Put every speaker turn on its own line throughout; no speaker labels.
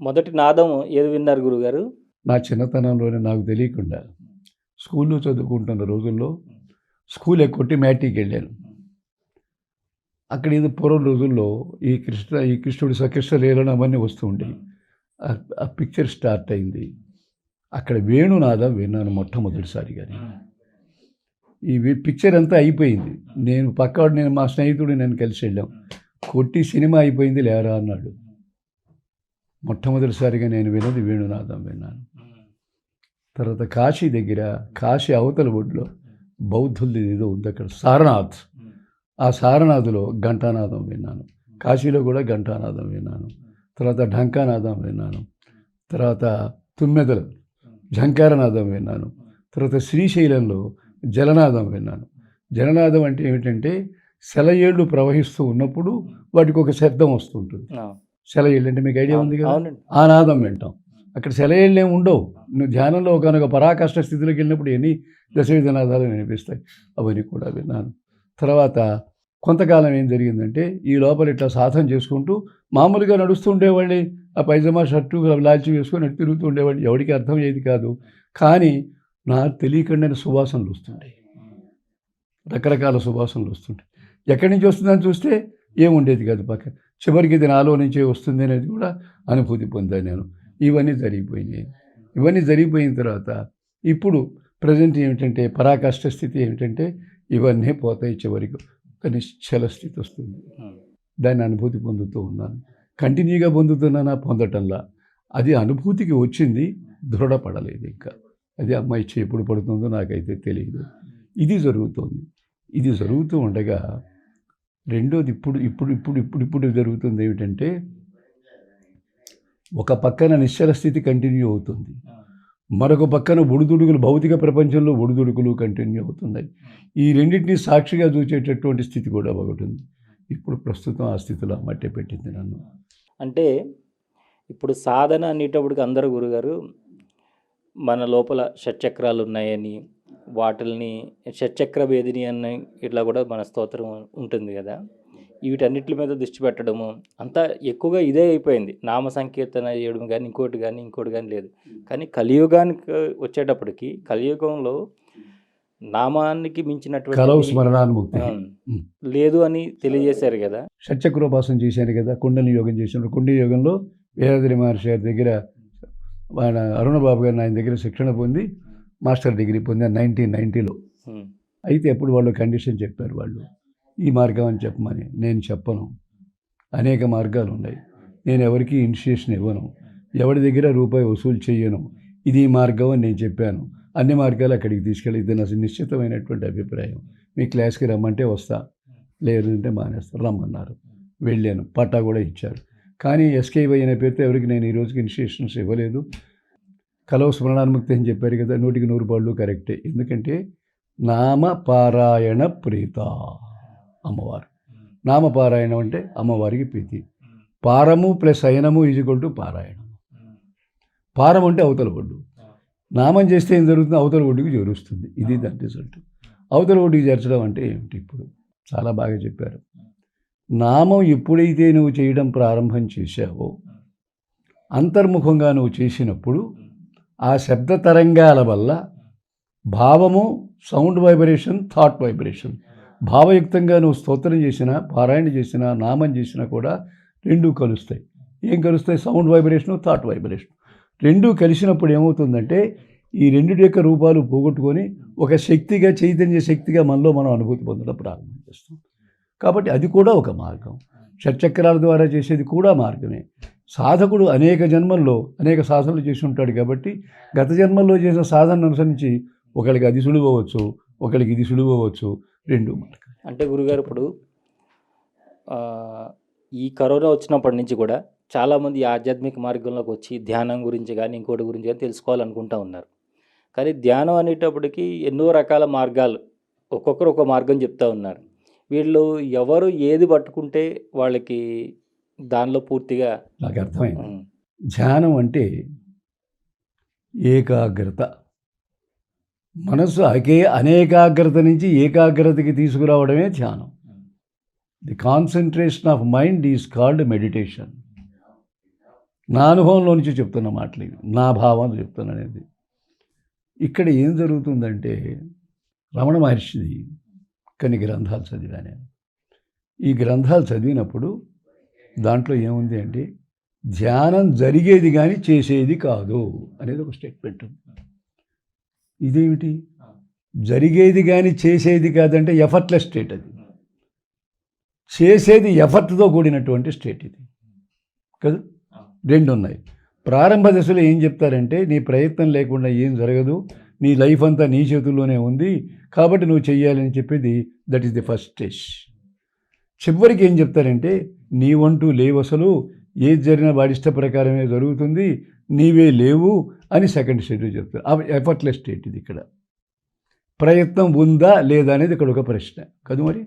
మొదటి నాదం ఏది విన్నారు గురుగారు?
నా చిన్నతనంలోనే నాకు తెలియకుండా స్కూల్లో చదువుకుంటున్న రోజుల్లో స్కూల్ ఎక్కొట్టి మ్యాట్రీకి వెళ్ళాను. అక్కడ ఏదో పూర్వం రోజుల్లో ఈ కృష్ణుడి సకృష్ణ లీలలు అవన్నీ వస్తూ ఉండేవి. ఆ పిక్చర్ స్టార్ట్ అయింది. అక్కడ వేణునాదం విన్నాను మొట్టమొదటిసారిగా. ఈ పిక్చర్ అంతా అయిపోయింది. నేను మా స్నేహితుడు నేను కలిసి వెళ్ళాం. కొట్టి సినిమా అయిపోయింది లేరా అన్నాడు. మొట్టమొదటిసారిగా నేను విన్నది వేణునాదం విన్నాను. తర్వాత కాశీ అవతల ఒడ్లో బౌద్ధులది ఏదో ఉంది అక్కడ సారనాథ్. ఆ సారనాథ్లో ఘంటానాదం విన్నాను. కాశీలో కూడా ఘంటానాదం విన్నాను. తర్వాత ఢంకానాదం విన్నాను. తర్వాత తుమ్మెదలు ఝంకారనాదం విన్నాను. తర్వాత శ్రీశైలంలో జలనాదం విన్నాను. జలనాదం అంటే ఏమిటంటే సెలయేళ్ళు ప్రవహిస్తూ ఉన్నప్పుడు వాటికి ఒక శబ్దం వస్తుంటుంది. సెలయేళ్ళు అంటే మీకు ఐడియా ఉంది కదా, ఆ నాదం వింటాం. అక్కడ సెలయేళ్ళు ఏమి ఉండవు. నువ్వు ధ్యానంలో ఒకనొక పరాకష్ట స్థితిలోకి వెళ్ళినప్పుడు ఎన్ని దశవిధ నాదాలు వినిపిస్తాయి, అవన్నీ కూడా విన్నాను. తర్వాత కొంతకాలం ఏం జరిగిందంటే ఈ లోపల ఇట్లా సాధన చేసుకుంటూ మామూలుగా నడుస్తూ ఉండేవాళ్ళే. ఆ పైజమా షర్టు లాల్చి వేసుకొని తిరుగుతూ ఉండేవాడిని. ఎవరికి అర్థం అయ్యేది కాదు. కానీ నాకు తెలియకుండా సువాసనలు వస్తుంటాయి, రకరకాల సువాసనలు వస్తుంటాయి. ఎక్కడి నుంచి వస్తుందని చూస్తే ఏముండేది కాదు పక్కన. చివరికి ఇది నాలో నుంచే వస్తుంది అనేది కూడా అనుభూతి పొందాను నేను. ఇవన్నీ జరిగిపోయిన తర్వాత ఇప్పుడు ప్రజెంట్ ఏమిటంటే పరాకాష్ట స్థితి ఏమిటంటే ఇవన్నీ పోతాయి. చివరికి ఒక నిశ్చల స్థితి వస్తుంది. దాన్ని అనుభూతి పొందుతూ ఉన్నాను. కంటిన్యూగా పొందుతున్నానా పొందటంలా. అది అనుభూతికి వచ్చింది, దృఢపడలేదు ఇంకా. అది అమ్మాయి ఎప్పుడు పడుతుందో నాకైతే తెలియదు. ఇది జరుగుతూ ఉండగా రెండోది ఇప్పుడు జరుగుతుంది ఏమిటంటే ఒక పక్కన నిశ్చల స్థితి కంటిన్యూ అవుతుంది, మరొక పక్కన ఒడిదుడుకులు, భౌతిక ప్రపంచంలో ఒడిదుడుకులు కంటిన్యూ అవుతున్నాయి. ఈ రెండింటినీ సాక్షిగా చూసేటటువంటి స్థితి కూడా ఒకటి ఉంది. ఇప్పుడు ప్రస్తుతం ఆ స్థితిలో మట్టి పెట్టింది నన్ను.
అంటే ఇప్పుడు సాధన అనేటప్పటికి అందరూ గురుగారు మన లోపల షట్చక్రాలు ఉన్నాయని, వాటిల్ని షట్చక్ర భేదిని అని ఇట్లా కూడా మన స్తోత్రం ఉంటుంది కదా, వీటన్నిటి మీద దృష్టి పెట్టడము అంతా ఎక్కువగా ఇదే అయిపోయింది. నామ సంకీర్తన చేయడం కానీ ఇంకోటి కానీ లేదు. కానీ కలియుగానికి వచ్చేటప్పటికి కలియుగంలో నామానికి మించినటువంటి
స్మరణానుభూతి
లేదు అని తెలియజేశారు కదా.
షట్చక్రోపాసన చేశాను కదా, కుండలి యోగం చేశాను. కుండలి యోగంలో వేదాద్రి మహర్షి గారి దగ్గర అరుణ బాబు గారు ఆయన దగ్గర శిక్షణ పొంది మాస్టర్ డిగ్రీ పొందాను 1990లో. అయితే అప్పుడు వాళ్ళు కండిషన్ చెప్పారు, వాళ్ళు ఈ మార్గం అని చెప్పమని. నేను చెప్పను, అనేక మార్గాలు ఉన్నాయి. నేను ఎవరికి ఇనిషియేషన్ ఇవ్వను, ఎవరి దగ్గర రూపాయి వసూలు చేయను. ఇది మార్గం అని నేను చెప్పాను. అన్ని మార్గాలు అక్కడికి తీసుకెళ్ళి, ఇది నా నిశ్చితమైనటువంటి అభిప్రాయం. మీ క్లాస్కి రమ్మంటే వస్తా, లేదంటే మానేస్తా. రమ్మన్నారు, వెళ్ళాను. పట్టా కూడా ఇచ్చారు. కానీ ఎస్కేవై అనే పేరుతో ఎవరికి నేను ఈ రోజుకి ఇనిషియేషన్స్ ఇవ్వలేదు. కలవ స్మరణాన్ముక్తి అని చెప్పారు కదా, 100కి 100 పాళ్ళు కరెక్టే. ఎందుకంటే నామపారాయణ ప్రీత అమ్మవారు. నామపారాయణం అంటే అమ్మవారికి ప్రీతి. పారము ప్లస్ అయనము ఈజ్వల్ టు పారాయణం. పారం అంటే అవతల ఒడ్డు. నామం చేస్తే ఏం జరుగుతుంది, అవతల ఒడ్డుకి చేరుస్తుంది. ఇది దాని రిజల్ట్. అవతల ఒడ్డుకి చేర్చడం అంటే ఏమిటి? ఇప్పుడు చాలా బాగా చెప్పారు. నామం ఎప్పుడైతే నువ్వు చేయడం ప్రారంభం చేశావో, అంతర్ముఖంగా నువ్వు చేసినప్పుడు ఆ శబ్ద తరంగాల వల్ల భావము, సౌండ్ వైబ్రేషన్, థాట్ వైబ్రేషన్, భావయుక్తంగా నువ్వు స్తోత్రం చేసినా, పారాయణ చేసినా, నామం చేసినా కూడా రెండూ కలుస్తాయి. ఏం కలుస్తాయి? Sound vibration, thought vibration. రెండూ కలిసినప్పుడు ఏమవుతుందంటే ఈ రెండిటి యొక్క రూపాలు పోగొట్టుకొని ఒక శక్తిగా, చైతన్య శక్తిగా మనలో మనం అనుభూతి పొందడం ప్రారంభం చేస్తాం. కాబట్టి అది కూడా ఒక మార్గం. షట్చక్రాల ద్వారా చేసేది కూడా మార్గమే. సాధకుడు అనేక జన్మల్లో అనేక సాధనలు చేసి ఉంటాడు కాబట్టి గత జన్మల్లో చేసిన సాధనను అనుసరించి ఒకరికి అది సులువవచ్చు, ఒకరికి ఇది సులువవచ్చు. రెండు మార్గం.
అంటే గురుగారు ఇప్పుడు ఈ కరోనా వచ్చినప్పటి నుంచి కూడా చాలామంది ఆధ్యాత్మిక మార్గంలోకి వచ్చి ధ్యానం గురించి కానీ ఇంకోటి గురించి కానీ తెలుసుకోవాలనుకుంటూ ఉన్నారు. కానీ ధ్యానం అనేటప్పటికి ఎన్నో రకాల మార్గాలు, ఒక్కొక్కరు ఒక మార్గం చెప్తూ ఉన్నారు. వీళ్ళు ఎవరు ఏది పట్టుకుంటే వాళ్ళకి దానిలో పూర్తిగా
నాకు అర్థమైంది. ధ్యానం అంటే ఏకాగ్రత. మనసు అనేకాగ్రత నుంచి ఏకాగ్రతకి తీసుకురావడమే ధ్యానం. The concentration of mind is called meditation. నా అనుభవంలో నుంచి చెప్తున్న మాటలు ఇవి, నా భావాలు చెప్తున్నానేది. ఇక్కడ ఏం జరుగుతుందంటే రమణ మహర్షిది కొన్ని గ్రంథాలు చదివాను నేను. ఈ గ్రంథాలు చదివినప్పుడు దాంట్లో ఏముంది అంటే ధ్యానం జరిగేది కానీ చేసేది కాదు అనేది ఒక స్టేట్మెంట్ ఉంది. ఇదేమిటి? జరిగేది కానీ చేసేది కాదంటే ఎఫర్ట్లెస్ స్టేట్, అది చేసేది ఎఫర్ట్తో కూడినటువంటి స్టేట్ ఇది కదా. రెండు ఉన్నాయి. ప్రారంభ దశలో ఏం చెప్తారంటే నీ ప్రయత్నం లేకుండా ఏం జరగదు, నీ లైఫ్ అంతా నీ చేతుల్లోనే ఉంది కాబట్టి నువ్వు చెయ్యాలని చెప్పేది, that is the first stage. చివరికి ఏం చెప్తారంటే నీ వంటూ లేవు, అసలు ఏది జరిగినా వాడి ఇష్ట ప్రకారమే జరుగుతుంది, నీవే లేవు అని సెకండ్ స్టేజ్లో చెప్తారు. ఎఫర్ట్లెస్ స్టేట్ ఇది. ఇక్కడ ప్రయత్నం ఉందా లేదా అనేది ఇక్కడ ఒక ప్రశ్న కదా. మరి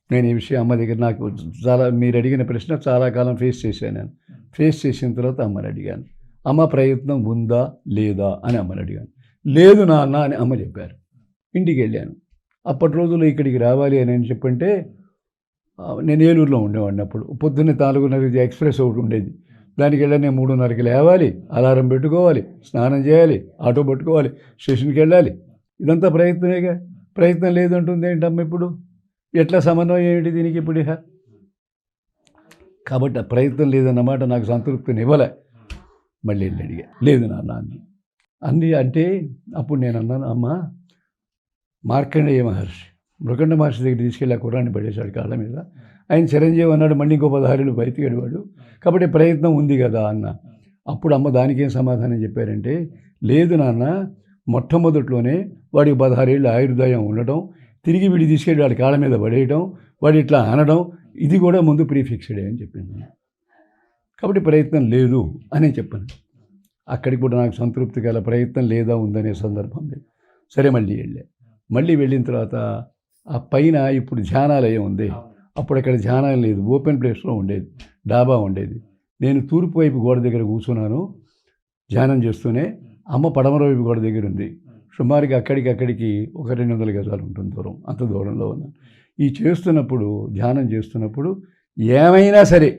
నేను ఈ విషయం అమ్మ దగ్గర నాకు చాలా, మీరు అడిగిన ప్రశ్న చాలా కాలం ఫేస్ చేశాను నేను. ఫేస్ చేసిన తర్వాత అమ్మని అడిగాను, అమ్మ ప్రయత్నం ఉందా లేదా అని అమ్మని అడిగాను. లేదు నాన్న అని అమ్మ చెప్పారు. ఇంటికి వెళ్ళాను. అప్పటి రోజుల్లో ఇక్కడికి రావాలి అని చెప్పంటే నేను ఏలూరులో ఉండేవాడిని. అప్పుడు పొద్దున్నే 4:30 ఎక్స్ప్రెస్ ఒకటి ఉండేది, దానికి వెళ్ళి నేను 3:30కి లేవాలి, అలారం పెట్టుకోవాలి, స్నానం చేయాలి, ఆటో పట్టుకోవాలి, స్టేషన్కి వెళ్ళాలి. ఇదంతా ప్రయత్నమేగా. ప్రయత్నం లేదంటుంది ఏంటమ్మ ఇప్పుడు? ఎట్లా సమన్వయం ఏమిటి దీనికి ఇప్పుడు? కాబట్టి ఆ ప్రయత్నం లేదన్నమాట నాకు సంతృప్తిని ఇవ్వలే. మళ్ళీ వెళ్ళి అడిగా, లేదు నాన్న అంది. అంటే అప్పుడు నేను అన్నాను, అమ్మ మార్కండేయ మహర్షి మృకండ మహర్షి దగ్గర తీసుకెళ్ళి ఆ కుర్రాన్ని పడేశాడు కాళ్ళ మీద. ఆయన చిరంజీవి అన్నాడు, మళ్ళీ ఇంకో 16 బయటికి వెళ్ళాడు, కాబట్టి ప్రయత్నం ఉంది కదా అన్న. అప్పుడు అమ్మ దానికి ఏం సమాధానం చెప్పారంటే, లేదు నాన్న, మొట్టమొదట్లోనే వాడికి 16 ఏళ్ళు ఆయుర్దాయం ఉండటం, తిరిగి వీడి తీసుకెళ్ళి వాడి కాళ్ళ మీద పడేయటం, వాడు ఇట్లా అనడం, ఇది కూడా ముందు ప్రీఫిక్స్డే అని చెప్పింది. కాబట్టి ప్రయత్నం లేదు అని చెప్పాను. అక్కడికి కూడా నాకు సంతృప్తి గల ప్రయత్నం లేదా ఉందనే సందర్భం లేదు. సరే మళ్ళీ వెళ్ళిన తర్వాత ఆ పైన ఇప్పుడు ధ్యానాలయం ఉంది. అప్పుడు అక్కడ ధ్యానం లేదు, ఓపెన్ ప్లేస్లో ఉండేది, డాబా ఉండేది. నేను తూర్పు వైపు గోడ దగ్గర కూర్చున్నాను ధ్యానం చేస్తూనే. అమ్మ పడమర వైపు గోడ దగ్గర ఉంది. సుమారుగా అక్కడికి ఒక 200 గజాలు ఉంటుంది దూరం, అంత దూరంలో ఉన్నాను. ఈ చేస్తున్నప్పుడు, ధ్యానం చేస్తున్నప్పుడు ఏమైనా సరే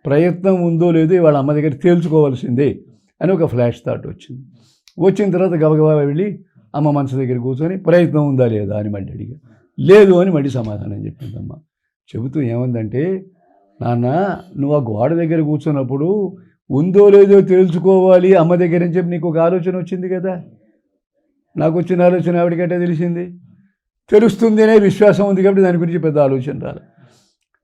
ప్రయత్నం ఉందో లేదో వాళ్ళ అమ్మ దగ్గర తేల్చుకోవాల్సిందే అని ఒక ఫ్లాష్ థాట్ వచ్చింది. వచ్చిన తర్వాత గబగబా వెళ్ళి అమ్మ మనసు దగ్గర కూర్చొని ప్రయత్నం ఉందా లేదా అని మళ్ళీ అడిగా. లేదు అని మళ్ళీ సమాధానం చెప్పిందమ్మ. చెబుతూ ఏముందంటే, నాన్న నువ్వు ఆ గోడ దగ్గర కూర్చున్నప్పుడు ఉందో లేదో తేల్చుకోవాలి అమ్మ దగ్గర అని చెప్పి నీకు ఒక ఆలోచన వచ్చింది కదా. నాకు వచ్చిన ఆలోచన ఆవిడకంటే తెలిసింది, తెలుస్తుంది అనే విశ్వాసం ఉంది కాబట్టి దాని గురించి పెద్ద ఆలోచన రాలి.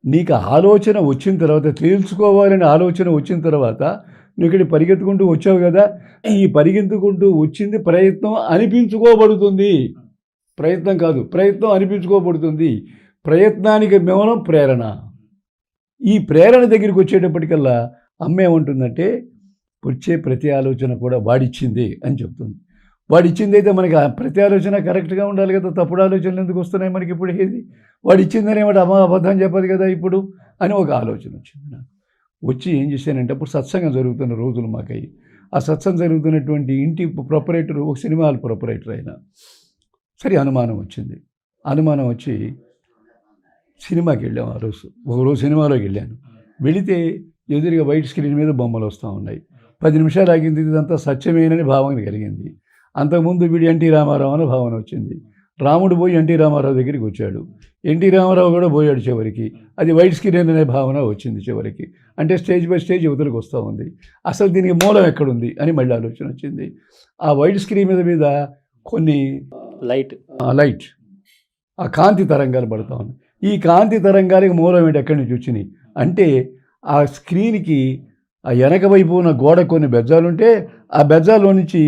నీకు ఆలోచన వచ్చిన తర్వాత, తేల్చుకోవాలనే ఆలోచన వచ్చిన తర్వాత నువ్వు ఇక్కడ పరిగెత్తుకుంటూ వచ్చావు కదా. ఈ పరిగెత్తుకుంటూ వచ్చింది ప్రయత్నం అనిపించుకోబడుతుంది, ప్రయత్నం కాదు, ప్రయత్నం అనిపించుకోబడుతుంది. ప్రయత్నానికి మూలం ప్రేరణ. ఈ ప్రేరణ దగ్గరికి వచ్చేటప్పటికల్లా అమ్మ ఏమంటుందంటే, వచ్చే ప్రతి ఆలోచన కూడా వాడిచ్చింది అని చెప్తుంది. వాడిచ్చింది అయితే మనకి ప్రతి ఆలోచన కరెక్ట్గా ఉండాలి కదా, తప్పుడు ఆలోచనలు ఎందుకు వస్తున్నాయి మనకి ఇప్పుడు? ఏది వాడిచ్చిందని ఏమంటే అమ్మ అబద్ధం చెప్పదు కదా ఇప్పుడు అని ఒక ఆలోచన వచ్చింది నాకు. వచ్చి ఏం చేశానంటే, అప్పుడు సత్సంగం జరుగుతున్న రోజులు మాకయ్యి. ఆ సత్సంగం జరుగుతున్నటువంటి ఇంటి ప్రొపరేటర్ ఒక సినిమా హాల్ ప్రొపరేటర్ అయినా సరే అనుమానం వచ్చింది. అనుమానం వచ్చి సినిమాకి వెళ్ళాం. ఒకరోజు సినిమాలోకి వెళ్ళాను. వెళితే ఎదురుగా వైట్ స్క్రీన్ మీద బొమ్మలు వస్తూ ఉన్నాయి. 10 నిమిషాలు ఆగింది, ఇదంతా సత్యమేనని భావన కలిగింది. అంతకుముందు వీడు ఎన్టీ రామారావు అనే భావన వచ్చింది. రాముడు పోయి ఎన్టీ రామారావు దగ్గరికి వచ్చాడు, ఎన్టీ రామారావు కూడా పోయాడు చివరికి. అది వైట్ స్క్రీన్ అనే భావన వచ్చింది చివరికి. అంటే స్టేజ్ బై స్టేజ్ యువతలకు వస్తూ ఉంది. అసలు దీనికి మూలం ఎక్కడుంది అని మళ్ళీ ఆలోచన వచ్చింది. ఆ వైట్ స్క్రీన్ మీద కొన్ని లైట్ ఆ కాంతి తరంగాలు పడుతూ ఉన్నాయి. ఈ కాంతి తరంగాలకి మూలం ఏంటి, ఎక్కడి నుంచి వచ్చినాయి అంటే, ఆ స్క్రీన్కి ఆ వెనక వైపు ఉన్న గోడ కొన్ని బెజ్జాలుంటే ఆ బెజ్జాల్లో నుంచి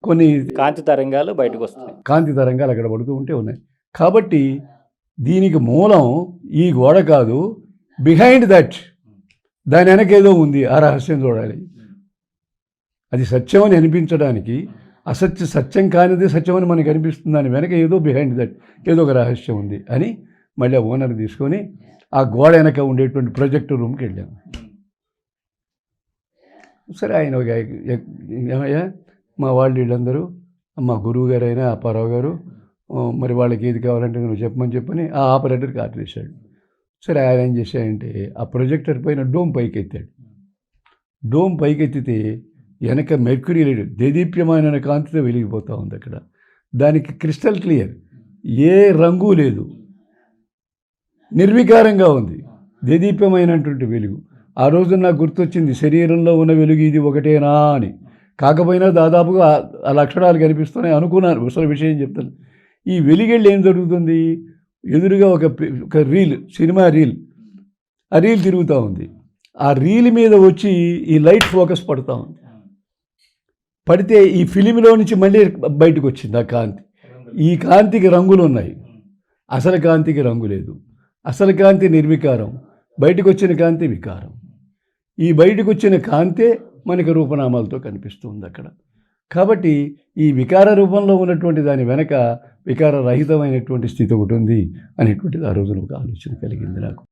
కొన్ని
కాంతి తరంగాలు బయటకు వస్తాయి.
కాంతి తరంగాలు అక్కడ పడుతూ ఉన్నాయి. కాబట్టి దీనికి మూలం ఈ గోడ కాదు, బిహైండ్ దట్, దాని వెనకేదో ఉంది. ఆ రహస్యం చూడాలి. అది సత్యం అని అనిపించడానికి, సత్యం కానిది సత్యం అని మనకు అనిపిస్తుంది. దాని వెనక ఏదో బిహైండ్ దట్, ఏదో ఒక రహస్యం ఉంది అని మళ్ళీ ఆ ఓనర్ తీసుకొని ఆ గోడ వెనక ఉండేటువంటి ప్రొజెక్టర్ రూమ్కి వెళ్ళాము. సరే ఆయన ఏమయ్యా మా వాళ్ళు వీళ్ళందరూ, మా గురువు గారు అయినా అప్పారావు గారు, మరి వాళ్ళకి ఏది కావాలంటే నువ్వు చెప్పని ఆ ఆపరేటర్కి ఆర్డర్ చేశాడు. సరే ఆయన ఏం చేశాడంటే, ఆ ప్రొజెక్టర్ పైన డోమ్ పైకి ఎత్తాడు. డోమ్ పైకెత్తితే వెనక మెర్క్యూరీ లైట్ దేదీప్యమైన కాంతితో వెలిగిపోతూ ఉంది అక్కడ. దానికి క్రిస్టల్ క్లియర్, ఏ రంగు లేదు, నిర్వికారంగా ఉంది, దేదీప్యమైనటువంటి వెలుగు. ఆ రోజు నాకు గుర్తొచ్చింది, శరీరంలో ఉన్న వెలుగు ఇది ఒకటేనా అని. కాకపోయినా దాదాపుగా ఆ లక్షణాలు కనిపిస్తున్నాయి అనుకున్నాను. అసలు విషయం చెప్తాను. ఈ వెలిగెళ్ళి ఏం జరుగుతుంది, ఎదురుగా ఒక రీల్, సినిమా రీల్, ఆ రీల్ తిరుగుతూ ఉంది. ఆ రీల్ మీద వచ్చి ఈ లైట్ ఫోకస్ పడుతూ ఉంది. పడితే ఈ ఫిలింలో నుంచి మళ్ళీ బయటకు వచ్చింది ఆ కాంతి. ఈ కాంతికి రంగులు ఉన్నాయి, అసలు కాంతికి రంగు లేదు. అసలు కాంతి నిర్వికారం, బయటకు వచ్చిన కాంతి వికారం. ఈ బయటకు వచ్చిన కాంతే మనకి రూపనామాలతో కనిపిస్తుంది అక్కడ. కాబట్టి ఈ వికార రూపంలో ఉన్నటువంటి దాని వెనక వికారరహితమైనటువంటి స్థితి ఒకటి ఉంది అనేటువంటిది ఆ రోజున ఒక ఆలోచన కలిగింది నాకు.